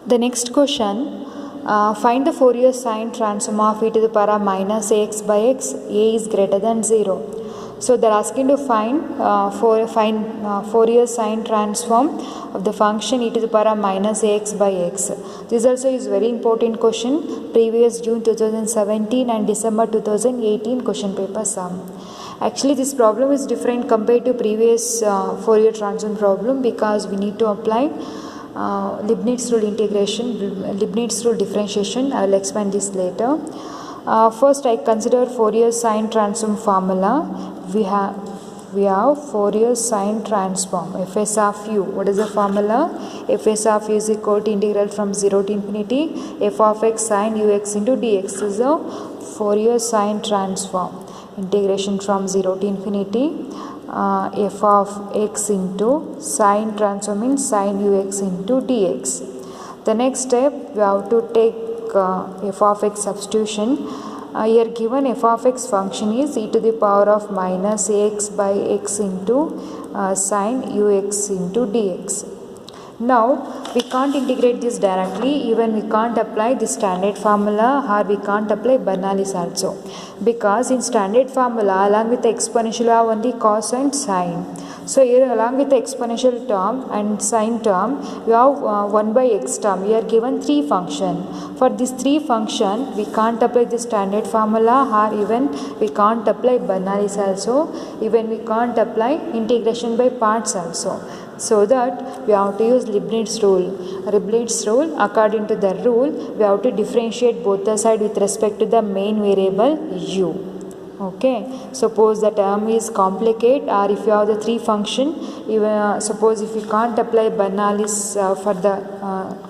The next question, find the Fourier sine transform of e to the power of minus ax by x, a is greater than 0. So they are asking to find Fourier sine transform of the function e to the power of minus ax by x. This also is very important question, previous June 2017 and December 2018 question paper sum. Actually this problem is different compared to previous Fourier transform problem because we need to apply Leibniz rule integration, Leibniz rule differentiation. I will explain this later. First I consider Fourier sine transform formula. We have Fourier sine transform fs of u. What is the formula? Fs of u is equal to integral from 0 to infinity f of x sine ux into dx. This is a Fourier sine transform. Integration from 0 to infinity f of x into sine transform means sine ux into dx. The next step we have to take f of x substitution. Here given f of x function is e to the power of minus ax by x into sine ux into dx. Now we can't integrate this directly, even we can't apply the standard formula or we can't apply Bernoulli's also, because in standard formula along with the exponential we have only cos and sine. So here along with the exponential term and sine term we have 1 by x term. We are given 3 function. For this 3 function we can't apply the standard formula or even we can't apply Bernoulli's also, even we can't apply integration by parts also. So that we have to use Leibniz rule. Leibniz rule, according to the rule, we have to differentiate both the side with respect to the main variable u. Okay. Suppose the term is complicated, or if you have the 3 function, even suppose if you can't apply Bernoulli's for the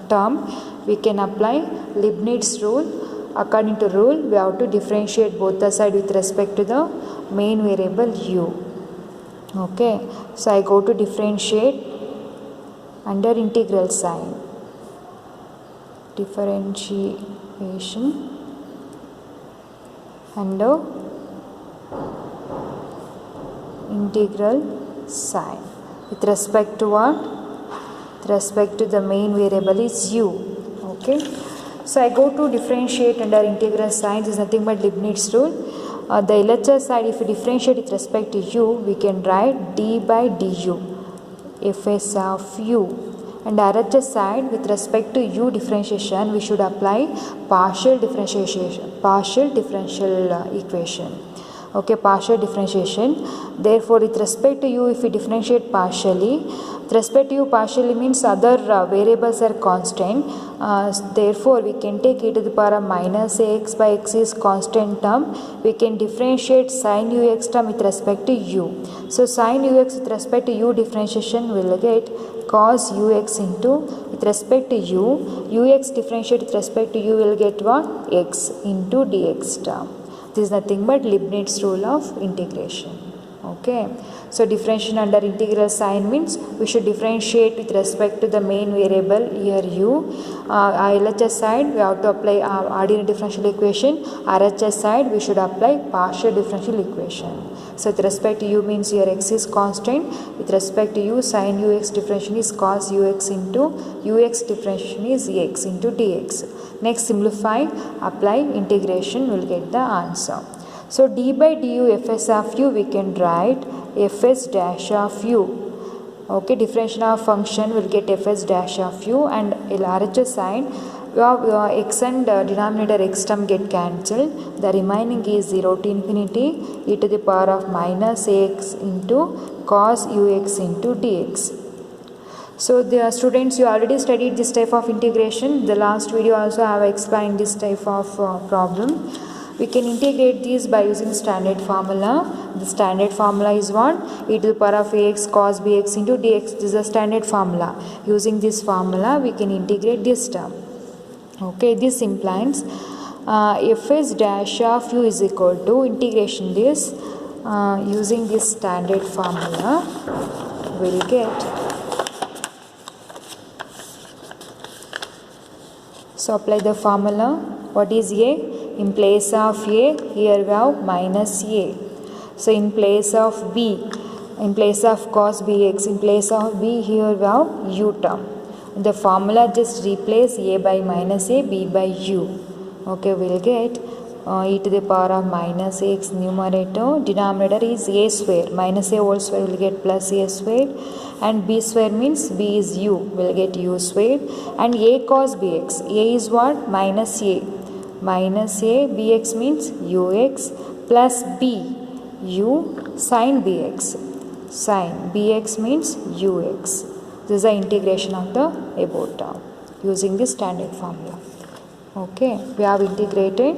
term, we can apply Leibniz rule. According to rule, we have to differentiate both the side with respect to the main variable u. Okay, so I go to differentiate under integral sign, differentiation under integral sign with respect to what? With respect to the main variable is u. Okay, so I go to differentiate under integral sign. This is nothing but Leibniz rule. The LHS side, if we differentiate with respect to u, we can write d by du fs of u, and RHS side with respect to u differentiation we should apply partial differential equation. Okay, partial differentiation. Therefore with respect to u, if we differentiate partially, with respect to u partially means other variables are constant. Therefore we can take e to the power of minus ax by x is constant term. We can differentiate sine ux term with respect to u. So sine ux with respect to u differentiation will get cos ux into, with respect to u, ux differentiate with respect to u will get what? X into dx term. This is nothing but Leibniz rule of integration. Okay, so differentiation under integral sign means we should differentiate with respect to the main variable here u. LHS side we have to apply ordinary differential equation. RHS side we should apply partial differential equation. So with respect to u means here x is constant. With respect to u, sin ux differentiation is cos ux into ux differentiation is x into dx. Next simplify, apply integration, will get the answer. So d by du fs of u we can write fs dash of u. Okay, differentiation of function will get fs dash of u, and RHS side your x and denominator x term get cancelled. The remaining is 0 to infinity e to the power of minus ax into cos ux into dx. So the students, you already studied this type of integration. The last video also I have explained this type of problem. We can integrate these by using standard formula. The standard formula is what? E to the power of ax cos bx into dx. This is a standard formula. Using this formula we can integrate this term. Okay, this implies fs dash of u is equal to integration this using this standard formula will get. So apply the formula. What is a? In place of a, here we have minus a. So in place of b, in place of cos bx, in place of b, here we have u term. In the formula, just replace a by minus a, b by u. Okay, we'll get e to the power of minus x numerator, denominator is a square, minus a whole square will get plus a square, and b square means b is u, will get u square, and a cos bx, a is what? Minus a bx means ux, plus b u sin bx means ux. This is the integration of the above term using the standard formula. Okay, we have integrated.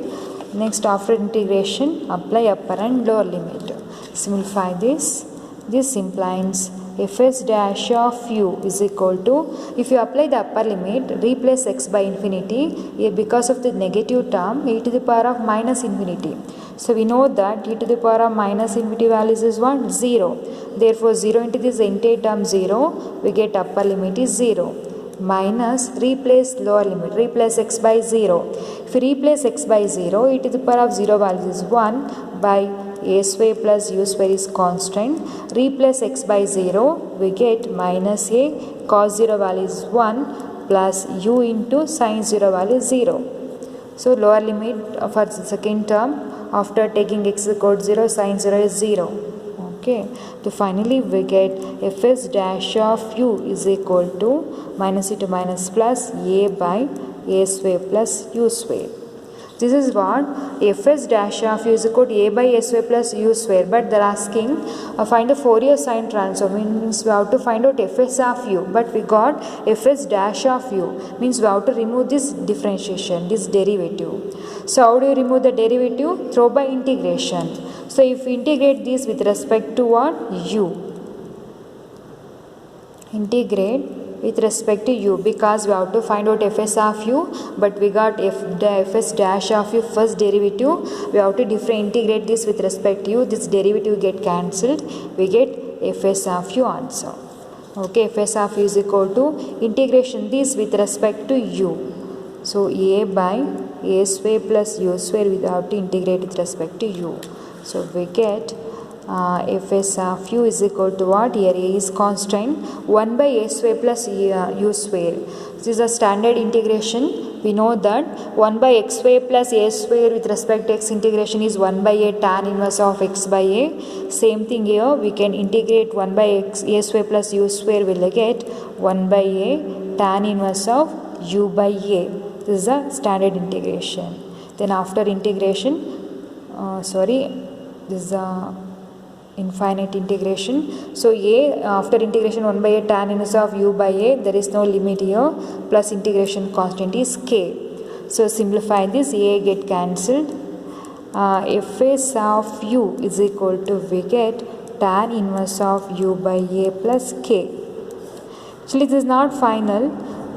Next, after integration, apply upper and lower limit. Simplify this. This implies fs dash of u is equal to, if you apply the upper limit, replace x by infinity, because of the negative term, e to the power of minus infinity. So we know that e to the power of minus infinity values is what? 0. Therefore 0 into this entire term 0, we get upper limit is 0. Minus, replace lower limit, replace x by 0. If you replace x by 0, e to the power of 0 value is 1 by a square plus u square is constant. Replace x by 0, we get minus a cos 0 value is 1 plus u into sin 0 value is 0. So lower limit for the second term, after taking x equal to 0, sin 0 is 0. Okay, so finally we get fs dash of u is equal to minus e to minus plus a by a square plus u square. This is what fs dash of u is equal to a by a square plus u square, but they are asking find the Fourier sine transform, means we have to find out fs of u, but we got fs dash of u, means we have to remove this differentiation, this derivative. So how do you remove the derivative? Through by integration. So if we integrate this with respect to what? U. Integrate with respect to u, because we have to find out fs of u, but we got fs dash of u first derivative. We have to integrate this with respect to u. This derivative get cancelled. We get fs of u answer. Okay, fs of u is equal to integration this with respect to u. So a by a square plus u square, we have to integrate with respect to u. So we get fs of u is equal to what? Here a is constant, 1 by a square plus u square. This is a standard integration. We know that 1 by x square plus a square with respect to x integration is 1 by a tan inverse of x by a. Same thing here, we can integrate 1 by x a square plus u square, will get 1 by a tan inverse of u by a. This is a standard integration. Then after integration, this is a infinite integration. So a, after integration 1 by a tan inverse of u by a, there is no limit here, plus integration constant is k. So simplify this, a get cancelled. Fs of u is equal to, we get tan inverse of u by a plus k. Actually this is not final.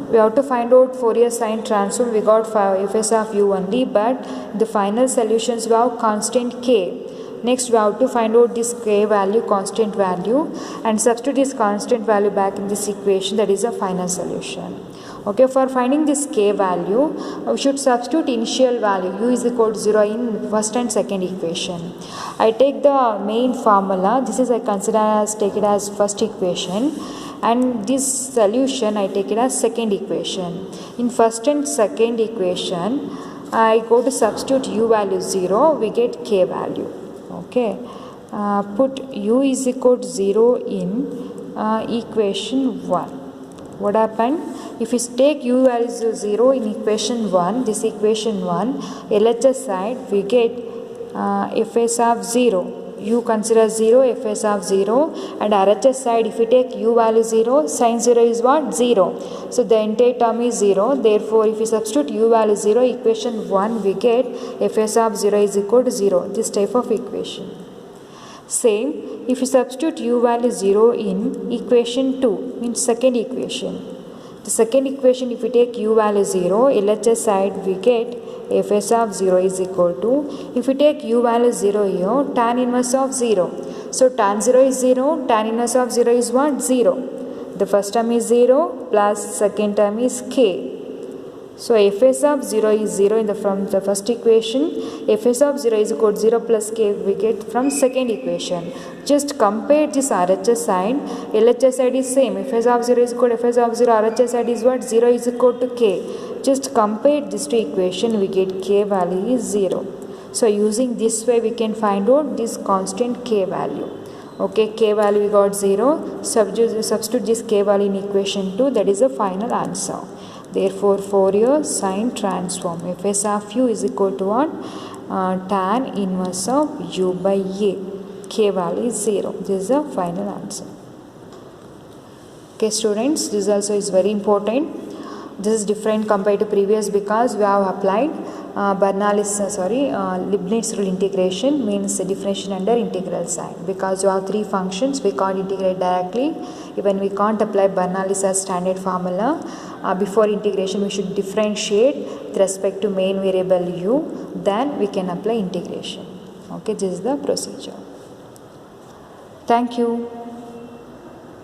We have to find out Fourier sine transform. We got fs of u only, but the final solutions we have constant k. Next we have to find out this k value, constant value, and substitute this constant value back in this equation. That is a final solution. Okay, for finding this k value, we should substitute initial value u is equal to 0 in first and second equation. I take the main formula. This is I consider as take it as first equation, and this solution I take it as second equation. In first and second equation, I go to substitute u value 0, we get k value. Okay, put u is equal to 0 in equation 1. What happened? If you take u value 0 in equation 1, this equation 1, LHS side we get fs of 0. U consider 0, fs of 0, and RHS side if you take u value 0, sin 0 is what? 0. So the entire term is 0. Therefore, if you substitute u value 0, equation 1 we get fs of 0 is equal to 0. This type of equation. Same, if you substitute u value 0 in equation 2, means second equation. The second equation, if we take u value 0, LHS side we get fs of 0 is equal to, if we take u value 0 here, tan inverse of 0. So tan 0 is 0, tan inverse of 0 is what? 0. The first term is 0 plus second term is k. So fs of 0 is 0 from the first equation. Fs of 0 is equal to 0 plus k we get from second equation. Just compare this RHS side. LHS side is same. Fs of 0 is equal to Fs of 0. RHS side is what? 0 is equal to k. Just compare these two equation, we get k value is 0. So using this way we can find out this constant k value. Okay, k value we got 0. Substitute this k value in equation 2. That is the final answer. Therefore, Fourier sine transform Fs of u is equal to what? Tan inverse of u by a. K value is 0. This is the final answer. Okay, students, this also is very important. This is different compared to previous because we have applied Leibniz rule integration, means differentiation under integral sign. Because you have three functions, we can't integrate directly. Even we can't apply Bernoulli's standard formula. Before integration, we should differentiate with respect to main variable u. Then we can apply integration. Okay, this is the procedure. Thank you.